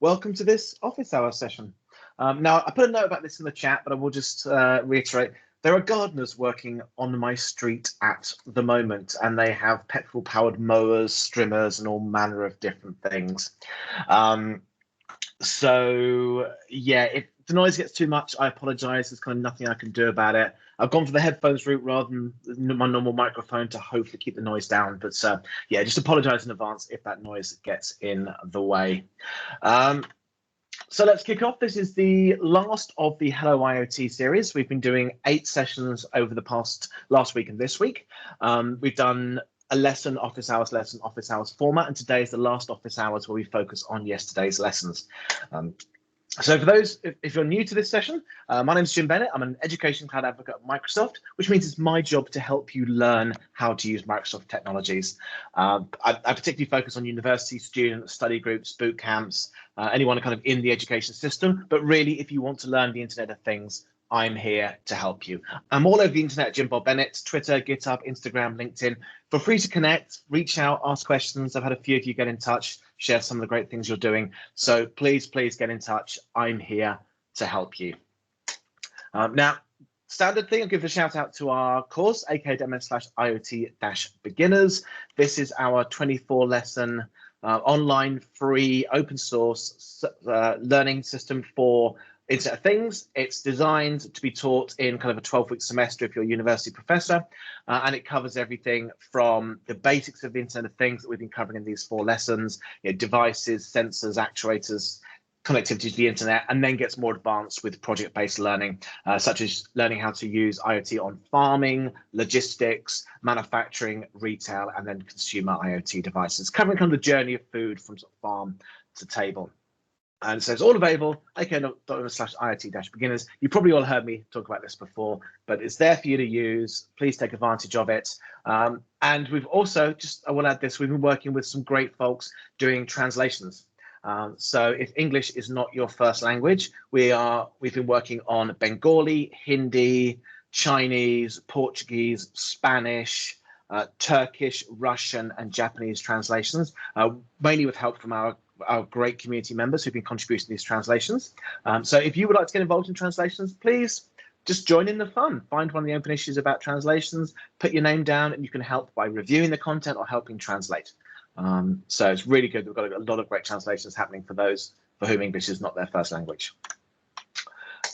Welcome to this office hour session. Now, I put a note about this in the chat, but I will just reiterate. There are gardeners working on my street at the moment, and they have petrol-powered mowers, strimmers, and all manner of different things. So, yeah, if the noise gets too much, I apologize. There's kind of nothing I can do about it. I've gone for the headphones route rather than my normal microphone to hopefully keep the noise down. But yeah, just apologize in advance if that noise gets in the way. So let's kick off. This is the last of the Hello IoT series. We've been doing 8 sessions over the last week and this week. We've done a lesson, office hours format, and today is the last office hours where we focus on yesterday's lessons. So for those, if you're new to this session, my name is Jim Bennett. I'm an education cloud advocate at Microsoft, which means it's my job to help you learn how to use Microsoft technologies. I particularly focus on university students, study groups, boot camps, anyone kind of in the education system. But really, if you want to learn the Internet of Things, I'm here to help you. I'm all over the internet, Jim Bob Bennett, Twitter, GitHub, Instagram, LinkedIn. Feel free to connect, reach out, ask questions. I've had a few of you get in touch, share some of the great things you're doing. So please get in touch. I'm here to help you. Now, standard thing, I'll give a shout out to our course, aka.ms/IoT-Beginners. This is our 24 lesson online, free, open source learning system for Internet of Things. It's designed to be taught in kind of a 12-week semester if you're a university professor, and it covers everything from the basics of the Internet of Things that we've been covering in these 4 lessons, devices, sensors, actuators, connectivity to the internet, and then gets more advanced with project-based learning, such as learning how to use IoT on farming, logistics, manufacturing, retail, and then consumer IoT devices, covering kind of the journey of food from sort of farm to table. And so it's all available, aka.ms/IoT-Beginners. You probably all heard me talk about this before, but it's there for you to use. Please take advantage of it. And we've also, I want to add this, we've been working with some great folks doing translations. So if English is not your first language, we've been working on Bengali, Hindi, Chinese, Portuguese, Spanish, Turkish, Russian, and Japanese translations, mainly with help from our great community members who've been contributing to these translations. So if you would like to get involved in translations, please just join in the fun. Find one of the open issues about translations, put your name down, and you can help by reviewing the content or helping translate. So it's really good. We've got a lot of great translations happening for those for whom English is not their first language.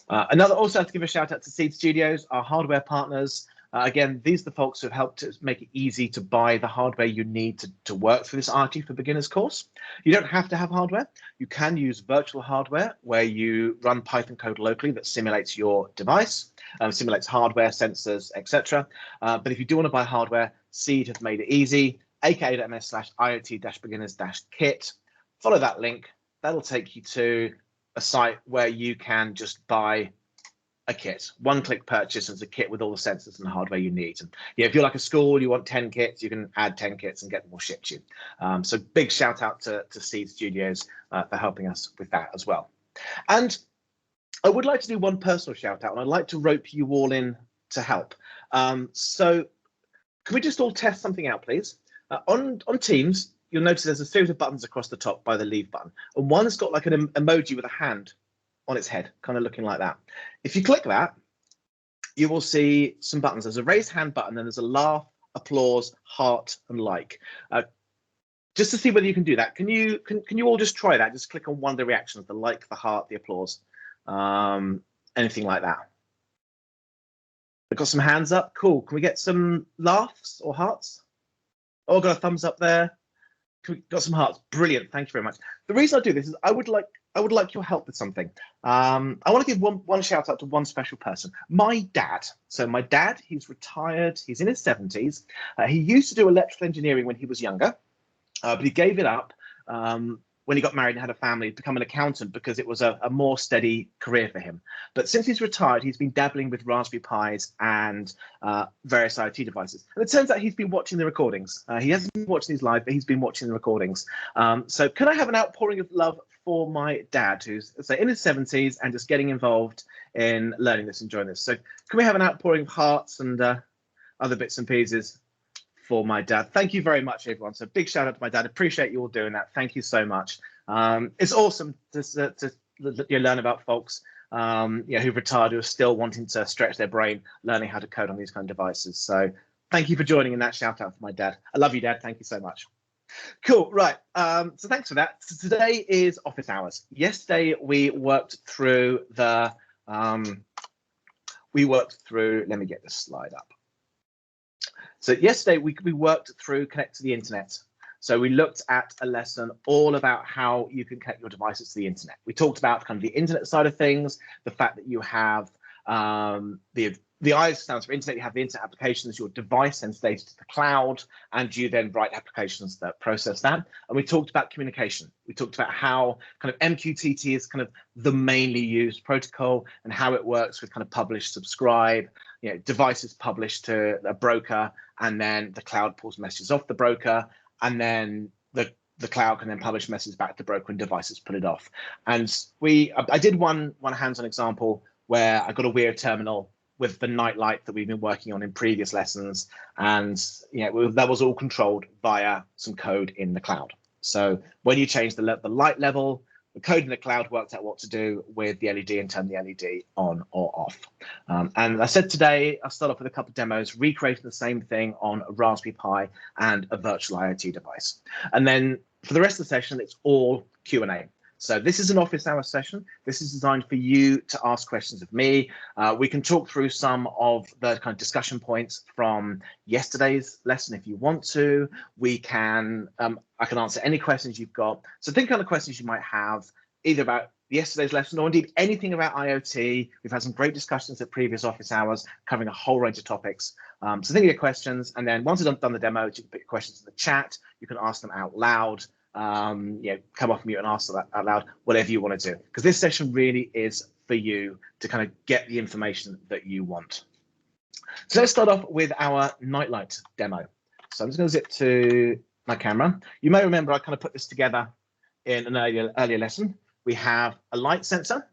Also have to give a shout out to Seed Studios, our hardware partners. Again, these are the folks who have helped to make it easy to buy the hardware you need to work through this IoT for Beginners course. You don't have to have hardware. You can use virtual hardware where you run Python code locally that simulates your device, simulates hardware, sensors, etc. But if you do want to buy hardware, Seed have made it easy, aka.ms/IoT-Beginners-kit. Follow that link. That'll take you to a site where you can just buy a kit, one-click purchase as a kit with all the sensors and the hardware you need. And if you're like a school, you want 10 kits, you can add 10 kits and get them all shipped to you. So big shout out to Seed Studios for helping us with that as well. And I would like to do one personal shout out, and I'd like to rope you all in to help. So can we just all test something out, please? On Teams, you'll notice there's a series of buttons across the top by the leave button, and one's got like an emoji with a hand on its head, kind of looking like that. If you click that, you will see some buttons. There's a raised hand button, and there's a laugh, applause, heart, and like. Just to see whether you can do that, can you all just try that? Just click on one of the reactions, the like, the heart, the applause, anything like that. We've got some hands up. Cool. Can we get some laughs or hearts? Oh, got a thumbs up there. Got some hearts. Brilliant. Thank you very much. The reason I do this is I would like your help with something. I want to give one shout out to one special person. My dad. So my dad, he's retired. He's in his 70s. He used to do electrical engineering when he was younger, but he gave it up when he got married and had a family, to become an accountant because it was a more steady career for him. But since he's retired, he's been dabbling with Raspberry Pis and various IoT devices. And it turns out he's been watching the recordings. He hasn't been watching these live, but he's been watching the recordings. So can I have an outpouring of love for my dad, who's in his 70s and just getting involved in learning this, enjoying this? So can we have an outpouring of hearts and other bits and pieces for my dad? Thank you very much, everyone. So big shout out to my dad. Appreciate you all doing that. Thank you so much. It's awesome to learn about folks who've retired, who are still wanting to stretch their brain, learning how to code on these kind of devices. So thank you for joining in that shout out for my dad. I love you, Dad. Thank you so much. Cool, right. So thanks for that. So today is office hours. Yesterday we worked through let me get this slide up. So yesterday we worked through connect to the internet. So we looked at a lesson all about how you can connect your devices to the internet. We talked about kind of the internet side of things, the fact that you have the I stands for internet, you have the internet applications, your device sends data to the cloud, and you then write applications that process that. And we talked about communication. We talked about how kind of MQTT is kind of the mainly used protocol and how it works with kind of publish, subscribe, devices published to a broker, and then the cloud pulls messages off the broker, and then the cloud can then publish messages back to the broker and devices put it off. And I did one hands-on example where I got a weird terminal with the nightlight that we've been working on in previous lessons, and that was all controlled via some code in the cloud. So when you change the light level, the code in the cloud worked out what to do with the LED and turn the LED on or off. And I said today, I'll start off with a couple of demos, recreating the same thing on a Raspberry Pi and a virtual IoT device. And then for the rest of the session, it's all Q&A. So this is an office hour session. This is designed for you to ask questions of me. We can talk through some of the kind of discussion points from yesterday's lesson if you want to. We can, I can answer any questions you've got. So think on the questions you might have, either about yesterday's lesson or indeed anything about IoT. We've had some great discussions at previous office hours covering a whole range of topics. So think of your questions, and then once I've done the demo, you can put your questions in the chat. You can ask them out loud. Come off mute and ask that out loud, whatever you want to do, because this session really is for you to kind of get the information that you want. So let's start off with our nightlight demo. So I'm just going to zip to my camera. You may remember I kind of put this together in an earlier lesson. We have a light sensor.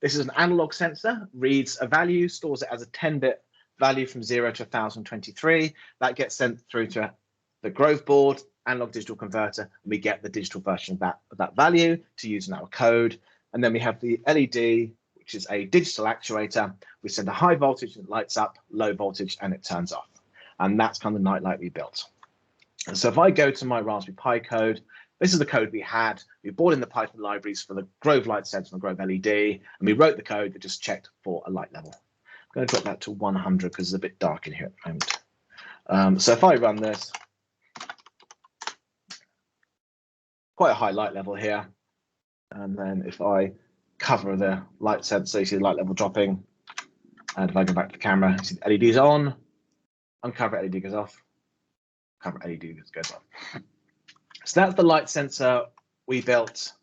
This is an analog sensor, reads a value, stores it as a 10-bit value from 0 to 1023. That gets sent through to the Grove board, analog digital converter, and we get the digital version of that value to use in our code. And then we have the LED, which is a digital actuator. We send a high voltage and it lights up, low voltage and it turns off. And that's kind of the nightlight we built. And so if I go to my Raspberry Pi code, this is the code we had. We brought in the Python libraries for the Grove light sensor and the Grove LED, and we wrote the code that just checked for a light level. I'm going to drop that to 100 because it's a bit dark in here at the moment. So if I run this, quite a high light level here. And then if I cover the light sensor, you see the light level dropping. And if I go back to the camera, you see the LED's on, uncover LED goes off, cover LED goes off. So that's the light sensor we built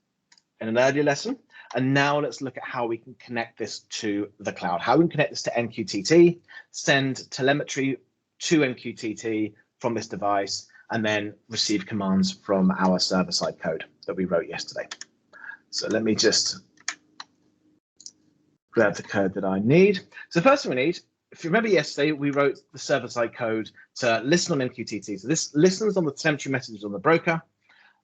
in an earlier lesson. And now let's look at how we can connect this to the cloud, how we can connect this to MQTT, send telemetry to MQTT from this device, and then receive commands from our server-side code that we wrote yesterday. So let me just grab the code that I need. So the first thing we need, if you remember yesterday, we wrote the server-side code to listen on MQTT. So this listens on the telemetry messages on the broker,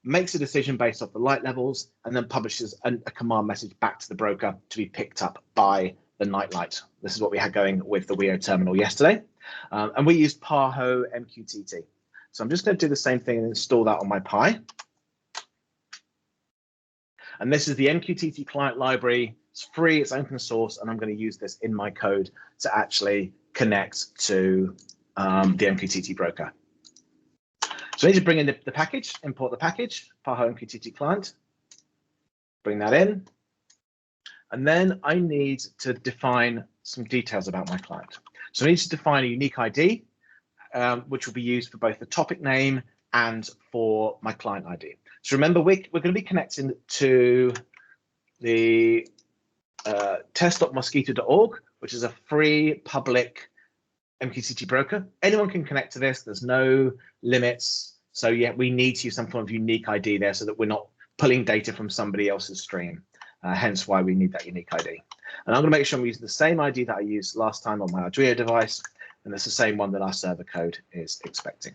makes a decision based off the light levels, and then publishes a command message back to the broker to be picked up by the nightlight. This is what we had going with the Wio terminal yesterday. And we used Paho MQTT. So I'm just going to do the same thing and install that on my Pi. And this is the MQTT client library. It's free, it's open source, and I'm going to use this in my code to actually connect to the MQTT broker. So I need to bring in the package, import the package, Paho MQTT client, bring that in. And then I need to define some details about my client. So I need to define a unique ID, which will be used for both the topic name and for my client ID. So remember, we're going to be connecting to the test.mosquito.org, which is a free public MQTT broker. Anyone can connect to this. There's no limits. So yeah, we need to use some form of unique ID there so that we're not pulling data from somebody else's stream. Hence why we need that unique ID. And I'm going to make sure I'm using the same ID that I used last time on my Arduino device. And it's the same one that our server code is expecting.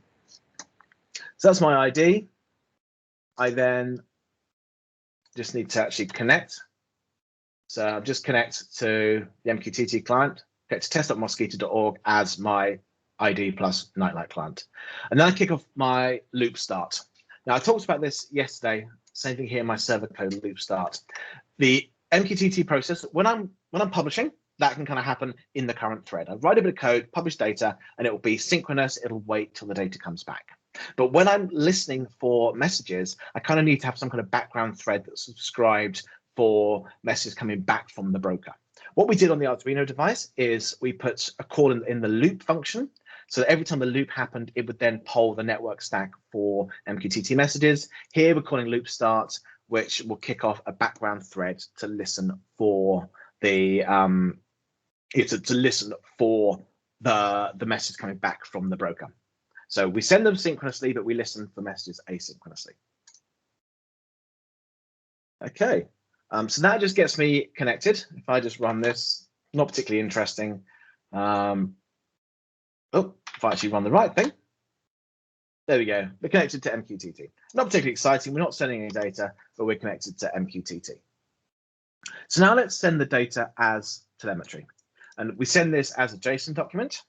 So that's my ID. I then just need to actually connect. So I'll just connect to the MQTT client, connect to test.mosquito.org as my ID plus Nightlight client. And then I kick off my loop start. Now I talked about this yesterday, same thing here in my server code loop start. The MQTT process, when I'm publishing, that can kind of happen in the current thread. I write a bit of code, publish data, and it will be synchronous. It'll wait till the data comes back. But when I'm listening for messages, I kind of need to have some kind of background thread that's subscribed for messages coming back from the broker. What we did on the Arduino device is we put a call in the loop function. So that every time the loop happened, it would then poll the network stack for MQTT messages. Here we're calling loop start, which will kick off a background thread to listen for the the message coming back from the broker. So we send them synchronously, but we listen for messages asynchronously. Okay, so that just gets me connected. If I just run this, not particularly interesting. If I actually run the right thing, there we go. We're connected to MQTT. Not particularly exciting. We're not sending any data, but we're connected to MQTT. So now let's send the data as telemetry. And we send this as a JSON document.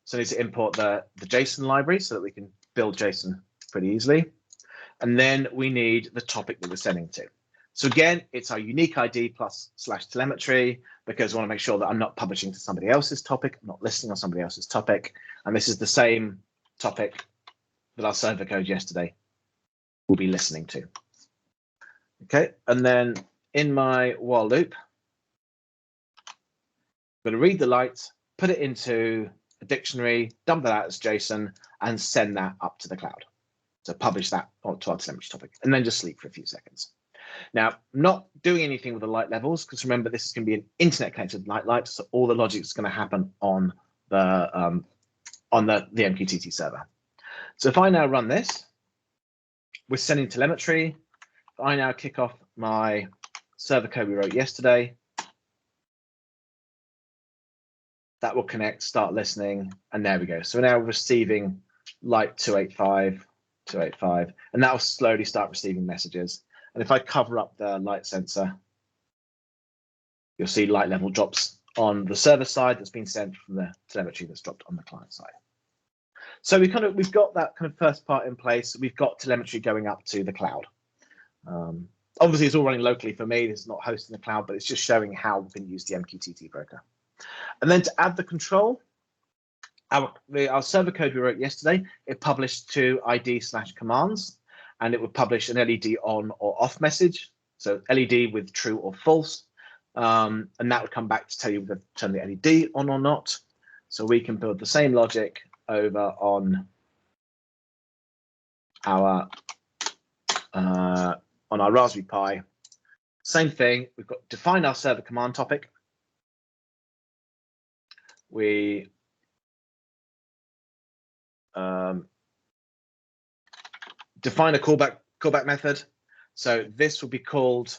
So I need to import the JSON library so that we can build JSON pretty easily. And then we need the topic that we're sending to. So again, it's our unique ID plus /telemetry, because I want to make sure that I'm not publishing to somebody else's topic, I'm not listening on somebody else's topic. And this is the same topic that our server code yesterday will be listening to. Okay, and then in my while loop, I'm going to read the light, put it into a dictionary, dump that out as JSON, and send that up to the cloud. So publish that to our telemetry topic, and then just sleep for a few seconds. Now, I'm not doing anything with the light levels, because remember, this is going to be an internet connected nightlight, so all the logic is going to happen on the MQTT server. So if I now run this, we're sending telemetry. If I now kick off my server code we wrote yesterday, that will connect, start listening, and there we go. So we're now receiving light 285, 285, and that will slowly start receiving messages. And if I cover up the light sensor, you'll see light level drops on the server side that's been sent from the telemetry that's dropped on the client side. So we've got that kind of first part in place. We've got telemetry going up to the cloud. Obviously, it's all running locally for me. It's not hosted in the cloud, but it's just showing how we can use the MQTT broker. And then to add the control, our server code we wrote yesterday, it published to ID/commands, and it would publish an LED on or off message. So LED with true or false. And that would come back to tell you whether to turn the LED on or not. So we can build the same logic over on our Raspberry Pi. Same thing, we've got define our server command topic. We define a callback method. So this will be called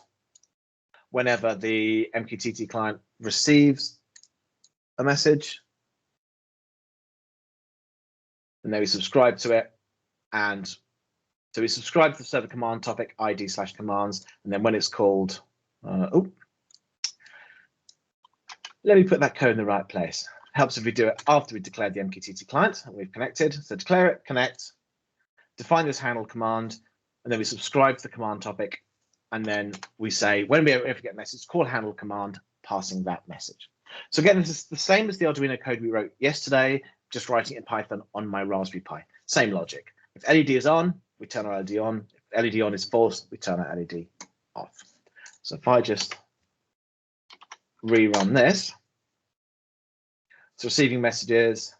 whenever the MQTT client receives a message. And then we subscribe to it. And so we subscribe to the server command topic ID/commands. And then when it's called, let me put that code in the right place. Helps if we do it after we declared the MQTT client and we've connected. So declare it, connect, define this handle command, and then we subscribe to the command topic. And then we say, when we ever get a message, call handle command, passing that message. So again, this is the same as the Arduino code we wrote yesterday, just writing it in Python on my Raspberry Pi. Same logic. If LED is on, we turn our LED on. If LED on is false, we turn our LED off. So if I just rerun this, it's receiving messages.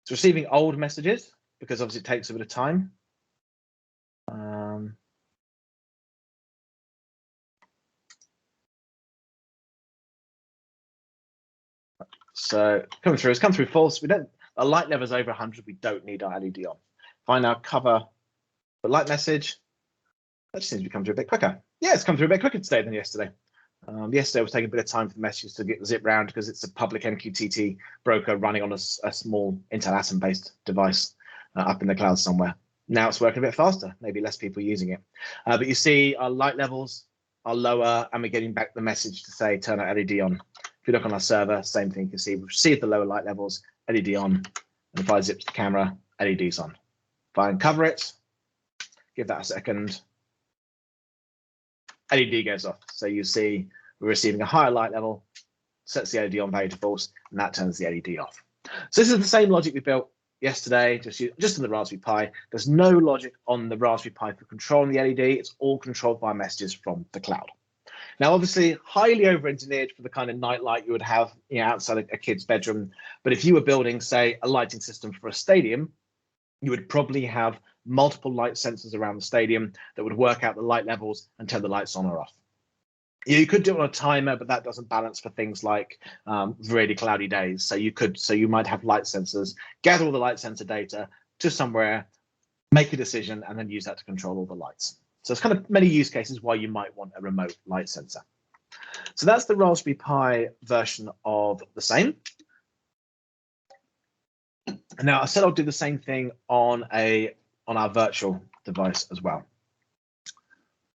It's receiving old messages because obviously it takes a bit of time. So it's come through false. We don't, our light level is over 100. We don't need our LED on. If I now cover the light message, that just seems to come through a bit quicker. Yeah, it's come through a bit quicker today than yesterday. Yesterday was taking a bit of time for the messages to get zipped round because it's a public MQTT broker running on a small Intel Atom based device up in the cloud somewhere. Now it's working a bit faster, maybe less people using it. But you see our light levels are lower, and we're getting back the message to say turn our LED on. If you look on our server, same thing. You can see we've received the lower light levels, LED on, and if I zip to the camera, LED's on. If I uncover it, give that a second, LED goes off. So you see we're receiving a higher light level, sets the LED on value to false, and that turns the LED off. So this is the same logic we built yesterday, just in the Raspberry Pi. There's no logic on the Raspberry Pi for controlling the LED. It's all controlled by messages from the cloud. Now, obviously, highly over-engineered for the kind of night light you would have, outside a kid's bedroom. But if you were building, say, a lighting system for a stadium, you would probably have multiple light sensors around the stadium that would work out the light levels and turn the lights on or off. You could do it on a timer, but that doesn't balance for things like really cloudy days. So you might have light sensors, gather all the light sensor data to somewhere, make a decision, and then use that to control all the lights. So it's kind of many use cases why you might want a remote light sensor. So that's the Raspberry Pi version of the same. Now I said I'll do the same thing on our virtual device as well.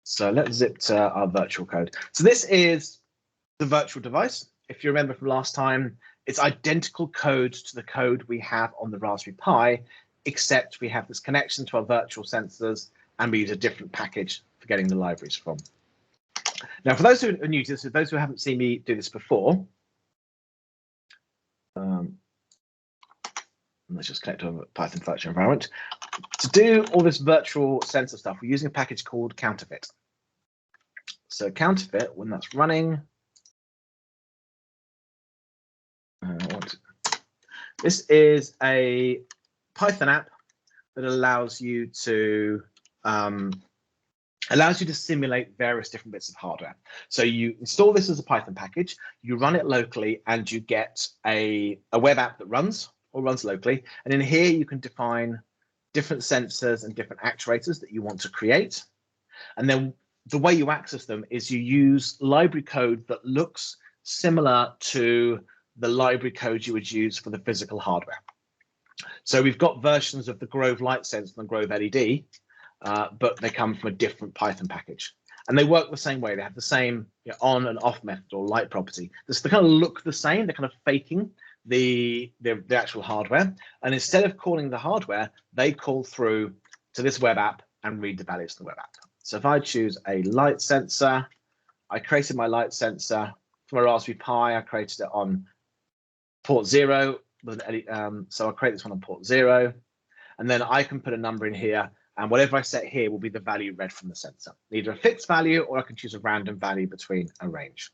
So let's zip to our virtual code. So this is the virtual device. If you remember from last time, it's identical code to the code we have on the Raspberry Pi, except we have this connection to our virtual sensors, and we use a different package for getting the libraries from. Now, for those who are new to this, those who haven't seen me do this before, let's just connect to a Python virtual environment. To do all this virtual sensor stuff, we're using a package called Counterfeit. So Counterfeit, when that's running, this is a Python app that allows you to simulate various different bits of hardware. So you install this as a Python package, you run it locally, and you get a web app that runs locally. And in here, you can define different sensors and different actuators that you want to create. And then the way you access them is you use library code that looks similar to the library code you would use for the physical hardware. So we've got versions of the Grove Light Sensor and Grove LED, but they come from a different Python package. And they work the same way. They have the same on and off method or light property. They kind of look the same. They're kind of faking the actual hardware. And instead of calling the hardware, they call through to this web app and read the values of the web app. So if I choose a light sensor, I created my light sensor from a Raspberry Pi. I created it on port 0. So I'll create this one on port 0. And then I can put a number in here. And whatever I set here will be the value read from the sensor. Either a fixed value, or I can choose a random value between a range.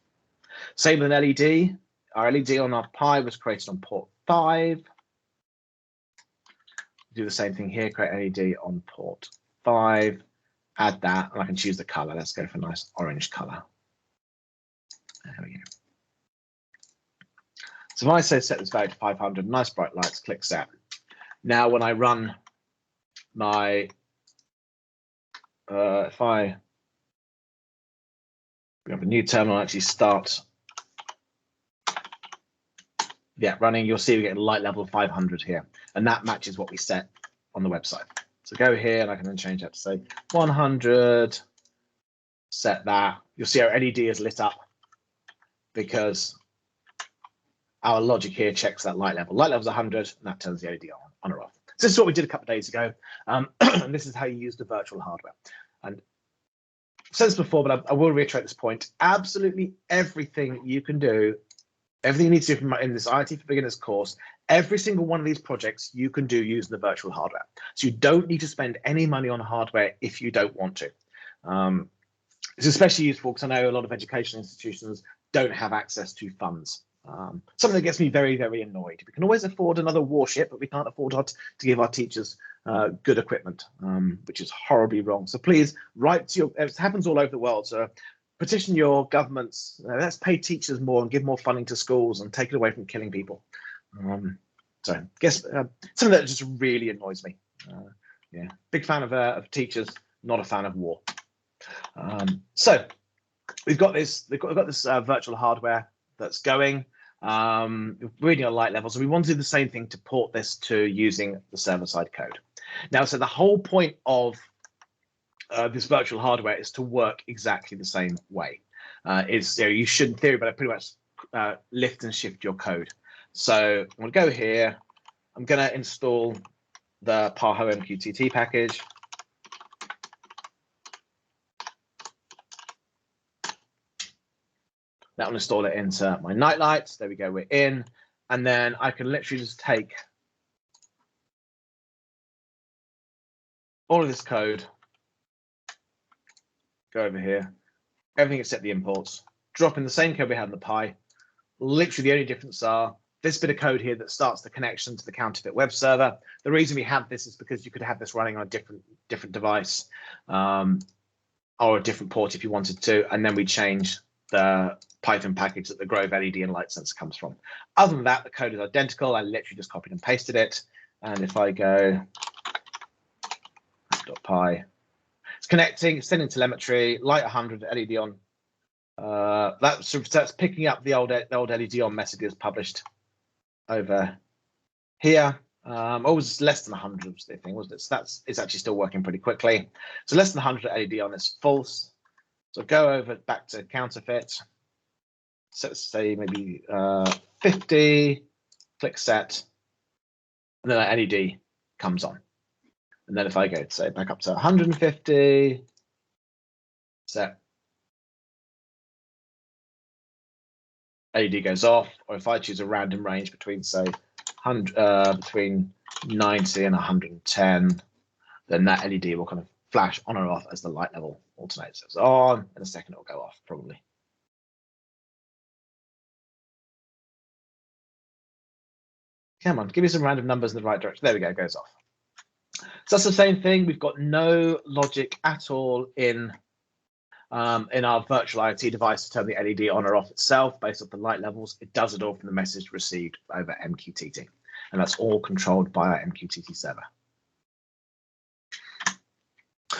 Same with an LED. Our LED on our Pi was created on port 5. Do the same thing here, create LED on port 5, add that, and I can choose the color. Let's go for a nice orange color. There we go. So if I say set this value to 500, nice bright lights, click set. Now when I run my, if I bring up a new terminal, actually start running, you'll see we get a light level of 500 here, and that matches what we set on the website. So go here, and I can then change that to say 100, set that. You'll see our LED is lit up because our logic here checks that light level. Light level is 100, and that turns the LED on or off. So this is what we did a couple of days ago, and this is how you use the virtual hardware. And I've said this before, but I will reiterate this point. Absolutely everything you can do, everything you need to do in this IoT for Beginners course, every single one of these projects you can do using the virtual hardware. So you don't need to spend any money on hardware if you don't want to. It's especially useful because I know a lot of education institutions don't have access to funds. Something that gets me very, very annoyed. We can always afford another warship, but we can't afford to give our teachers good equipment, which is horribly wrong. So please write to it happens all over the world. So petition your governments, let's pay teachers more and give more funding to schools and take it away from killing people. So I guess something that just really annoys me. Yeah, big fan of teachers, not a fan of war. So we've got this virtual hardware that's going, reading our light levels. So we want to do the same thing to port this to using the server-side code. Now, so the whole point of this virtual hardware is to work exactly the same way. You should, in theory, but pretty much lift and shift your code. So I'm going to go here. I'm going to install the Paho MQTT package. That will install it into my nightlights. There we go, we're in. And then I can literally just take all of this code, go over here, everything except the imports, drop in the same code we had in the Pi. Literally the only difference are this bit of code here that starts the connection to the counterfeit web server. The reason we have this is because you could have this running on a different device or a different port if you wanted to, and then we change the Python package that the Grove LED and light sensor comes from. Other than that, the code is identical. I literally just copied and pasted it. And if I go .py, it's connecting, it's sending telemetry, light 100, LED on. That's picking up the old LED on messages published over here. Was less than 100 was the thing, wasn't it? So it's actually still working pretty quickly. So less than 100 LED on is false. So go over back to counterfeit. So let's say maybe 50, click set, and then that LED comes on. And then if I go, say, back up to 150, set, LED goes off. Or if I choose a random range between, say, between 90 and 110, then that LED will kind of flash on or off as the light level alternates. So it's on, in a second it will go off, probably. Come on, give me some random numbers in the right direction. There we go, it goes off. So that's the same thing. We've got no logic at all in our virtual IoT device to turn the LED on or off itself based on the light levels. It does it all from the message received over MQTT. And that's all controlled by our MQTT server.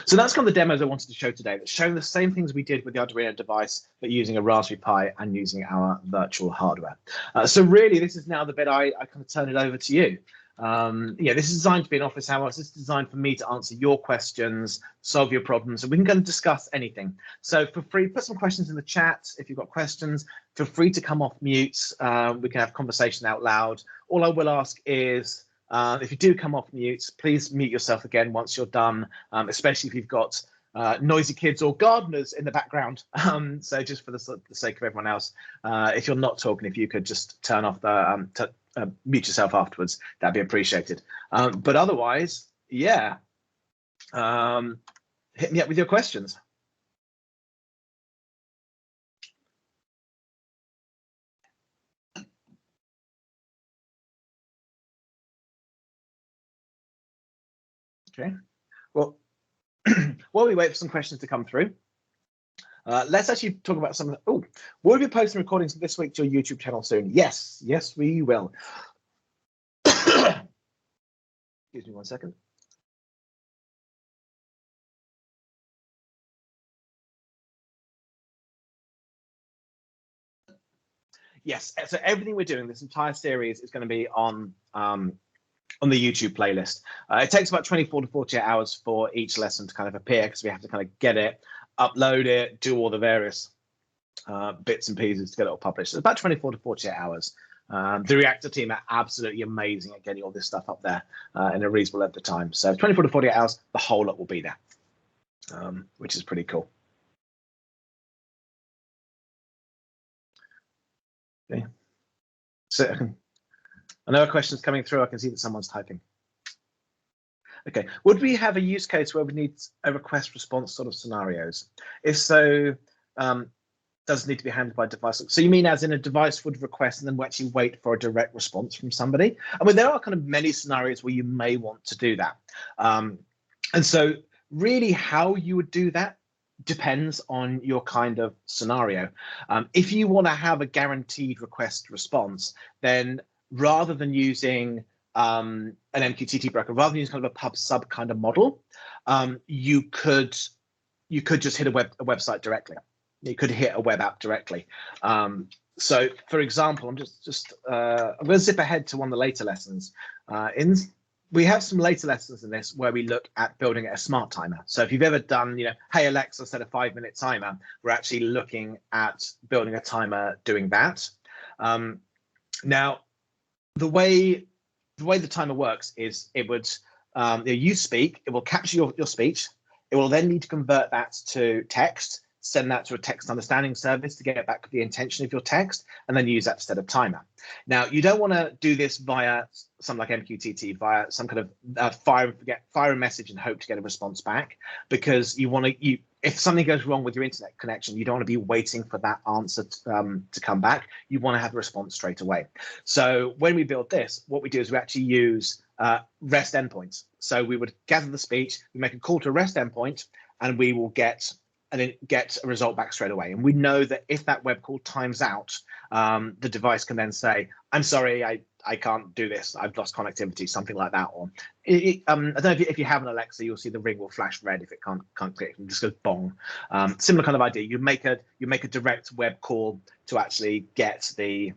So that's kind of the demos I wanted to show today. That's showing the same things we did with the Arduino device, but using a Raspberry Pi and using our virtual hardware. So really, this is now the bit I kind of turn it over to you. This is designed to be an office hours. This is designed for me to answer your questions, solve your problems, and we can go and discuss anything. So for free, put some questions in the chat if you've got questions. Feel free to come off mute. We can have conversation out loud. All I will ask is, if you do come off mute, please mute yourself again once you're done, especially if you've got noisy kids or gardeners in the background. So just for the sake of everyone else, if you're not talking, if you could just turn off the mute yourself afterwards, that'd be appreciated. But otherwise, yeah, hit me up with your questions. Okay, well, while we wait for some questions to come through, let's actually talk about some of the, will we be posting recordings this week to your YouTube channel soon? Yes, we will. Excuse me 1 second. Yes, so everything we're doing, this entire series is going to be on the YouTube playlist. It takes about 24 to 48 hours for each lesson to kind of appear because we have to kind of get it, upload it, do all the various bits and pieces to get it all published. So it's about 24 to 48 hours. The Reactor team are absolutely amazing at getting all this stuff up there in a reasonable length of time. So 24 to 48 hours, the whole lot will be there, which is pretty cool. Okay. So I know a question's coming through. I can see that someone's typing. Okay, would we have a use case where we need a request response sort of scenarios? If so, does it need to be handled by device? So you mean as in a device would request and then we actually wait for a direct response from somebody? I mean, there are kind of many scenarios where you may want to do that. And so really how you would do that depends on your kind of scenario. If you want to have a guaranteed request response, then rather than using an MQTT broker, rather than using kind of a pub sub kind of model, you could just hit a website directly. You could hit a web app directly. So, for example, I'm going to zip ahead to one of the later lessons. In we have some later lessons in this where we look at building a smart timer. So if you've ever done, hey Alexa, set a 5-minute timer, we're actually looking at building a timer doing that. Now, the way the timer works is it would you speak, it will capture your speech, it will then need to convert that to text, send that to a text understanding service to get back the intention of your text, and then use that to set a timer. Now, you don't want to do this via something like MQTT, via some kind of fire a message and hope to get a response back, because if something goes wrong with your internet connection, you don't want to be waiting for that answer to come back. You want to have a response straight away. So when we build this, what we do is we actually use REST endpoints. So we would gather the speech, we make a call to a REST endpoint, and we will get a result back straight away. And we know that if that web call times out, the device can then say, I'm sorry, I can't do this. I've lost connectivity, something like that. Or I don't know if you have an Alexa, you'll see the ring will flash red if it can't click. It just goes bong. Similar kind of idea. You make a direct web call to actually get the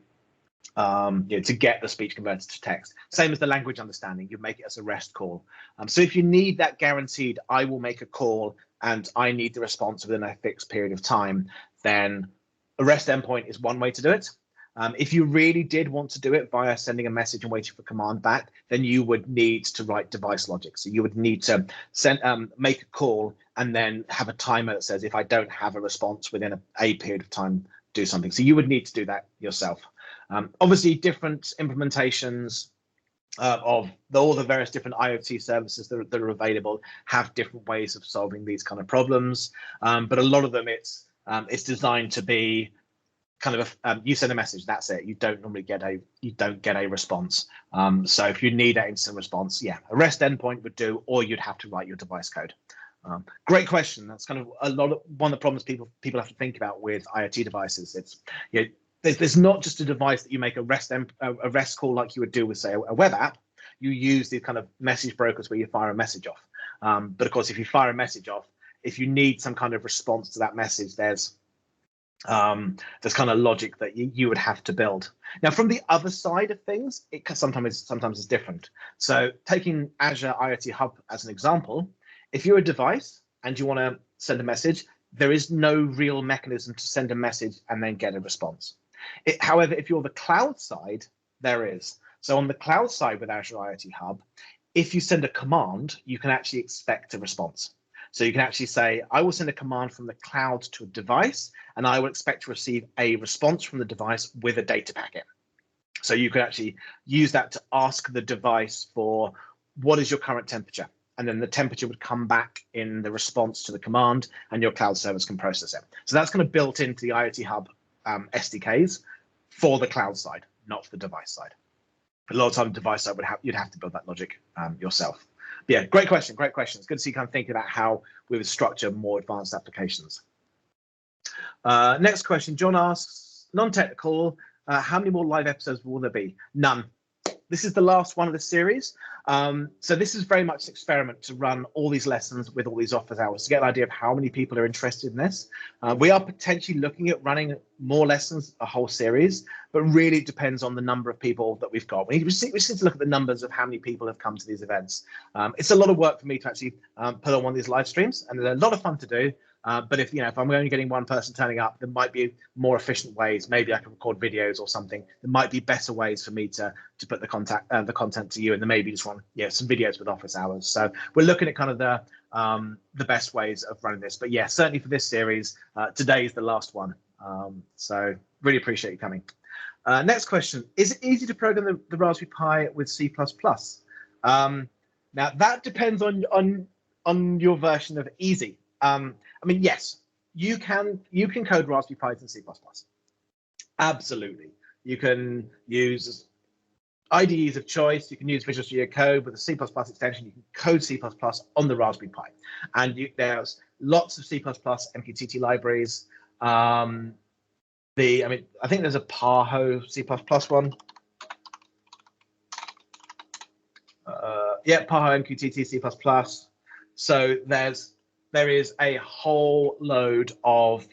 speech converted to text. Same as the language understanding, you make it as a REST call. So if you need that guaranteed, I will make a call and I need the response within a fixed period of time, then a REST endpoint is one way to do it. If you really did want to do it via sending a message and waiting for command back, then you would need to write device logic. So you would need to make a call and then have a timer that says, if I don't have a response within a period of time, do something. So you would need to do that yourself. Obviously, different implementations of all the various different IoT services that are available have different ways of solving these kind of problems. But a lot of them, it's designed to be kind of you send a message, that's it. You don't normally get a response. So if you need that instant response, yeah, a REST endpoint would do, or you'd have to write your device code. Great question. That's kind of one of the problems people have to think about with IoT devices. It's there's not just a device that you make a REST call like you would do with, say, a web app. You use these kind of message brokers where you fire a message off. But of course, if you fire a message off, if you need some kind of response to that message, there's kind of logic that you would have to build. Now, from the other side of things, it sometimes is different. So taking Azure IoT Hub as an example, if you're a device and you want to send a message, there is no real mechanism to send a message and then get a response. However, if you're the cloud side, there is. So on the cloud side with Azure IoT Hub, if you send a command, you can actually expect a response. So you can actually say, I will send a command from the cloud to a device, and I will expect to receive a response from the device with a data packet. So you can actually use that to ask the device for what is your current temperature? And then the temperature would come back in the response to the command, and your cloud service can process it. So that's kind of built into the IoT Hub SDKs for the cloud side, not for the device side. A lot of time, device side you'd have to build that logic yourself. But yeah, great question, great question. It's good to see you kind of thinking about how we would structure more advanced applications. Next question, John asks, non-technical, how many more live episodes will there be? None. This is the last one of the series. So this is very much an experiment to run all these lessons with all these office hours to get an idea of how many people are interested in this. We are potentially looking at running more lessons, a whole series, but really it depends on the number of people that we've got. We just need to look at the numbers of how many people have come to these events. It's a lot of work for me to actually put on one of these live streams, and they're a lot of fun to do. But if I'm only getting one person turning up, there might be more efficient ways. Maybe I can record videos or something. There might be better ways for me to put the content to you, and then maybe just run some videos with office hours. So we're looking at kind of the best ways of running this. But yeah, certainly for this series, today is the last one. So really appreciate you coming. Next question: is it easy to program the Raspberry Pi with C++? Now that depends on your version of easy. I mean, yes, you can code Raspberry Pis in C++. Absolutely. You can use IDEs of choice. You can use Visual Studio Code with a C++ extension. You can code C++ on the Raspberry Pi. And there's lots of C++ MQTT libraries. I think there's a Paho C++ one. Yeah, Paho MQTT C++. So there is a whole load of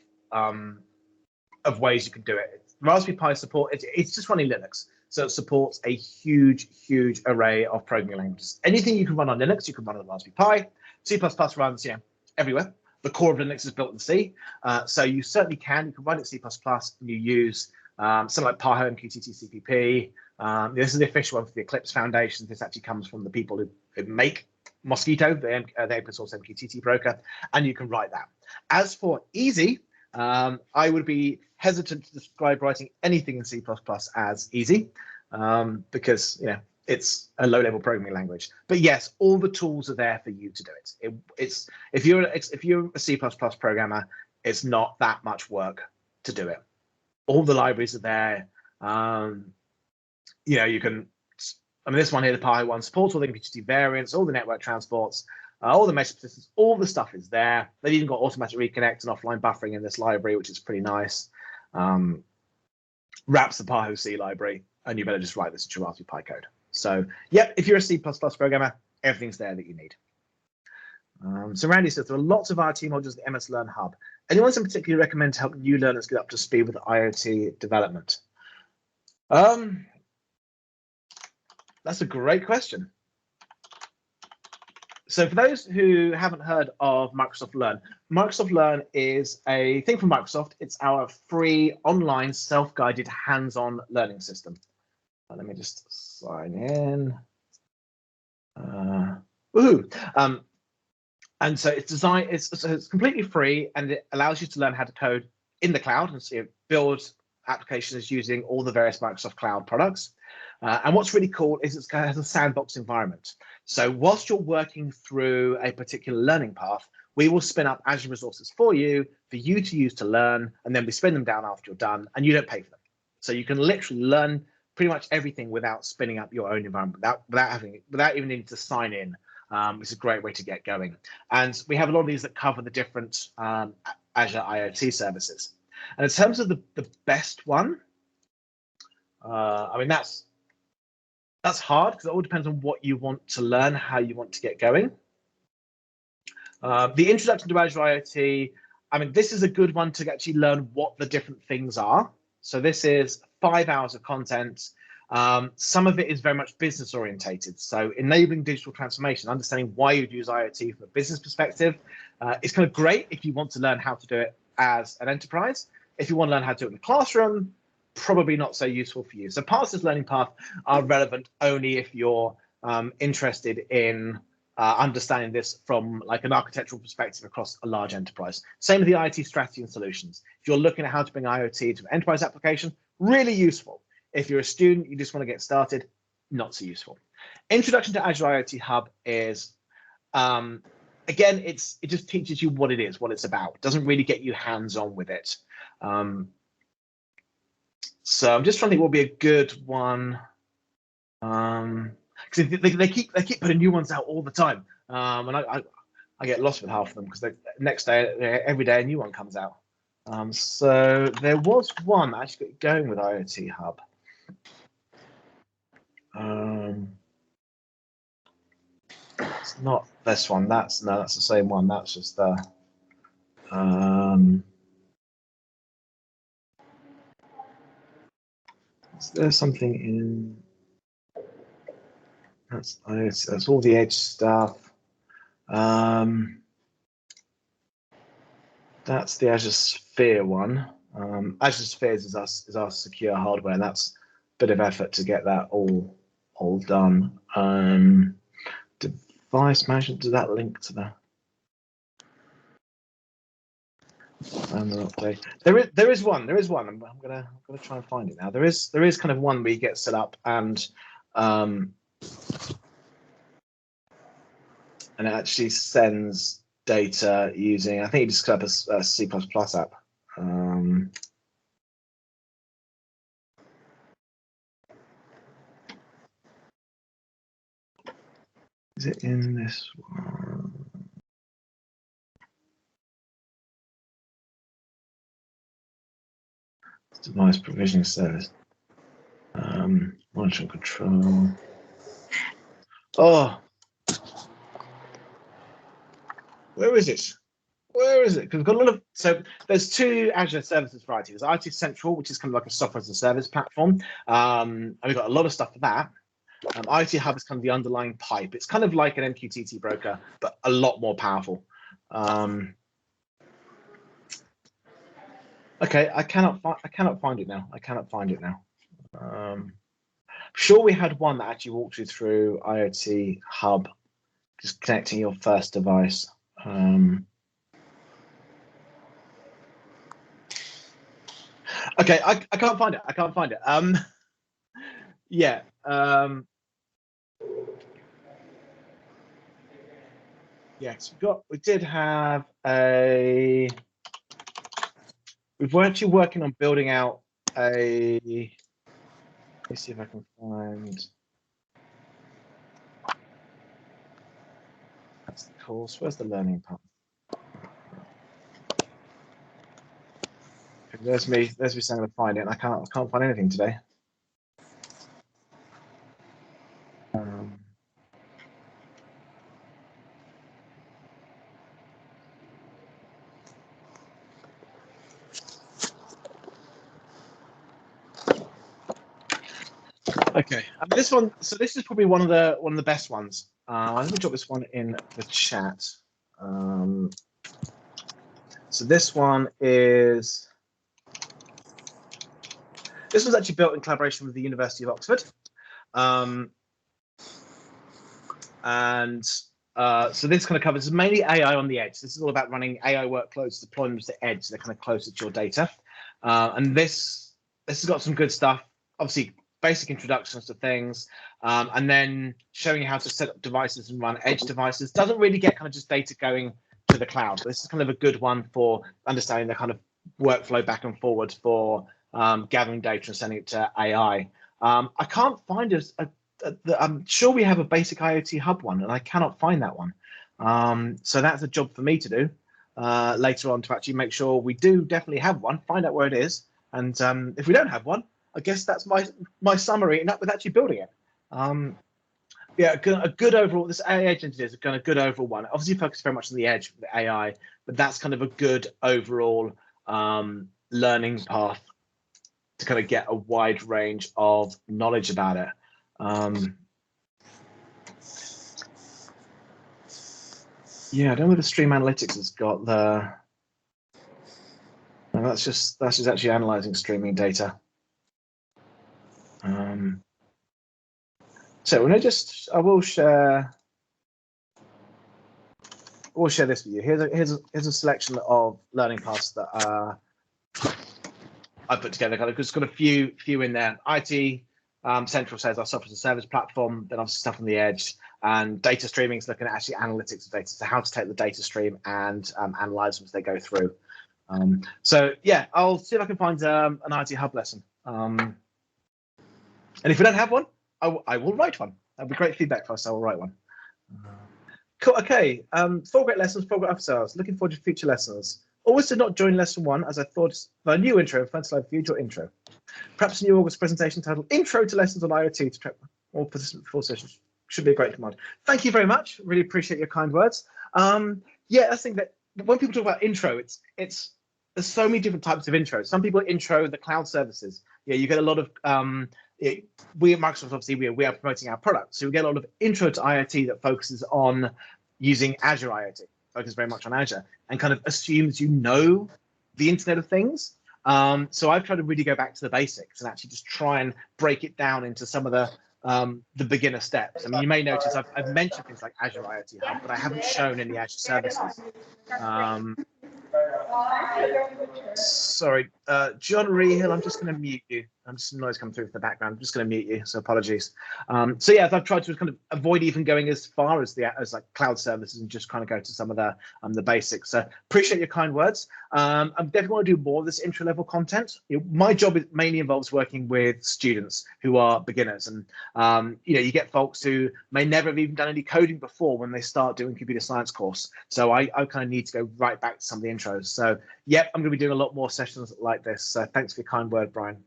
ways you can do it. Raspberry Pi support, it's just running Linux. So it supports a huge, huge array of programming languages. Anything you can run on Linux, you can run on the Raspberry Pi. C++ runs, everywhere. The core of Linux is built in C, so you certainly can. You can run it C++, and you use something like Pi MQTT CPP. This is the official one for the Eclipse Foundation. This actually comes from the people who make Mosquito, the open source MQTT broker, and you can write that. As for easy, I would be hesitant to describe writing anything in C++ as easy, because it's a low-level programming language. But yes, all the tools are there for you to do it. If you're a C++ programmer, it's not that much work to do it. All the libraries are there. You can. This one here, the Pi one, supports all the MQTT variants, all the network transports, all the mesh systems, all the stuff is there. They've even got automatic reconnect and offline buffering in this library, which is pretty nice. Wraps the Pi C library, and you better just write this into your Raspberry Pi code. So, yep, if you're a C++ programmer, everything's there that you need. So Randy says there are lots of IoT modules in the MS Learn Hub. Anyone in particular recommend to help new learners get up to speed with IoT development? That's a great question. So for those who haven't heard of Microsoft Learn is a thing from Microsoft. It's our free online self-guided hands-on learning system. Let me just sign in. Woohoo! And so it's designed. It's completely free, and it allows you to learn how to code in the cloud and build applications using all the various Microsoft Cloud products. And what's really cool is it has a sandbox environment. So whilst you're working through a particular learning path, we will spin up Azure resources for you to use to learn, and then we spin them down after you're done, and you don't pay for them. So you can literally learn pretty much everything without spinning up your own environment, without even needing to sign in. It's a great way to get going. And we have a lot of these that cover the different Azure IoT services. And in terms of the best one, that's hard because it all depends on what you want to learn, how you want to get going. The introduction to Azure IoT, this is a good one to actually learn what the different things are. So this is 5 hours of content. Some of it is very much business orientated. So enabling digital transformation, understanding why you'd use IoT from a business perspective. It's kind of great if you want to learn how to do it as an enterprise. If you want to learn how to do it in the classroom, probably not so useful for you. So parts of this learning path are relevant only if you're interested in understanding this from like an architectural perspective across a large enterprise. Same with the IoT strategy and solutions. If you're looking at how to bring IoT to an enterprise application, really useful. If you're a student, you just want to get started, not so useful. Introduction to Azure IoT Hub is, again, it just teaches you what it is, what it's about. It doesn't really get you hands-on with it. So I'm just trying to think what would be a good one. Because they keep putting new ones out all the time, and I get lost with half of them because the next day, every day a new one comes out. So there was one that actually got going with IoT Hub. It's not this one. That's the same one. That's just the. There's something in. That's all the Edge stuff. That's the Azure Sphere one. Azure Sphere is our secure hardware, and that's a bit of effort to get that all done. Device management, does that link to the update? There is one. I'm gonna try and find it now. There is kind of one where you get set up and it actually sends data using, I think you just set up a C++ app. Is it in this one? Device provisioning service. Monitoring control. Oh, where is it? where is it? Because we've got a lot of, so there's two Azure services varieties. There's IT Central, which is kind of like a software as a service platform. And we've got a lot of stuff for that. IoT Hub is kind of the underlying pipe. It's kind of like an MQTT broker, but a lot more powerful. Okay, I cannot find it now. I cannot find it now. Sure, we had one that actually walked you through IoT Hub, just connecting your first device. Okay, I can't find it. I can't find it. Yeah. Yes, we did have a. We're actually working on building out a. Let me see if I can find. That's the course. Where's the learning part? There's me saying to find it, and I can't find anything today. Okay, this one. So this is probably one of the best ones. Let me drop this one in the chat. So this one is. This was actually built in collaboration with the University of Oxford. So this kind of covers mainly AI on the edge. This is all about running AI workloads, deploying them to the edge. They're kind of closer to your data. And this has got some good stuff. Obviously, basic introductions to things, and then showing you how to set up devices and run edge devices. Doesn't really get kind of just data going to the cloud. This is kind of a good one for understanding the kind of workflow back and forward for gathering data and sending it to AI. I can't find I'm sure we have a basic IoT Hub one, and I cannot find that one. So that's a job for me to do later on to actually make sure we do definitely have one, find out where it is. And if we don't have one, I guess that's my summary and that with actually building it. Yeah, a good overall, this AI edge entity is kind of good overall one. Obviously focus very much on the edge, the AI, but that's kind of a good overall learning path to kind of get a wide range of knowledge about it. Yeah, I don't know whether Stream Analytics has got the. No, that's just actually analyzing streaming data. So when I will share. We'll share this with you. Here's a selection of learning paths that I put together. Kind of just got a few in there. IT Central says our software as a service platform. Then obviously stuff on the edge, and data streaming is looking at actually analytics of data. So how to take the data stream and analyze them as they go through. So yeah, I'll see if I can find an IoT Hub lesson. And if we don't have one, I will write one. That'd be great feedback for us. I will write one. Cool. Okay. 4 great lessons, 4 great upsells. Looking forward to future lessons. Always did not join lesson 1 as I thought a new intro. First slide for your intro. Perhaps a new August presentation titled "Intro to Lessons on IoT" to prep all participants before sessions should be a great command. Thank you very much. Really appreciate your kind words. Yeah, I think that when people talk about intro, there's so many different types of intros. Some people intro the cloud services. Yeah, you get a lot of we at Microsoft, obviously, we are promoting our product. So we get a lot of intro to IoT that focuses on using Azure IoT, focuses very much on Azure, and kind of assumes you know the Internet of Things. So I've tried to really go back to the basics and actually just try and break it down into some of the beginner steps. I mean, you may notice I've mentioned things like Azure IoT Hub, but I haven't shown any Azure services. Sorry, John Rehill, I'm just going to mute you. I'm just some noise coming through from the background. I'm just going to mute you, so apologies. So yeah, I've tried to kind of avoid even going as far as like cloud services and just kind of go to some of the basics. So appreciate your kind words. I definitely want to do more of this intro level content. My job mainly involves working with students who are beginners, and you get folks who may never have even done any coding before when they start doing computer science course. So I kind of need to go right back to some of the intros. So yep, I'm going to be doing a lot more sessions like this. So thanks for your kind word, Brian.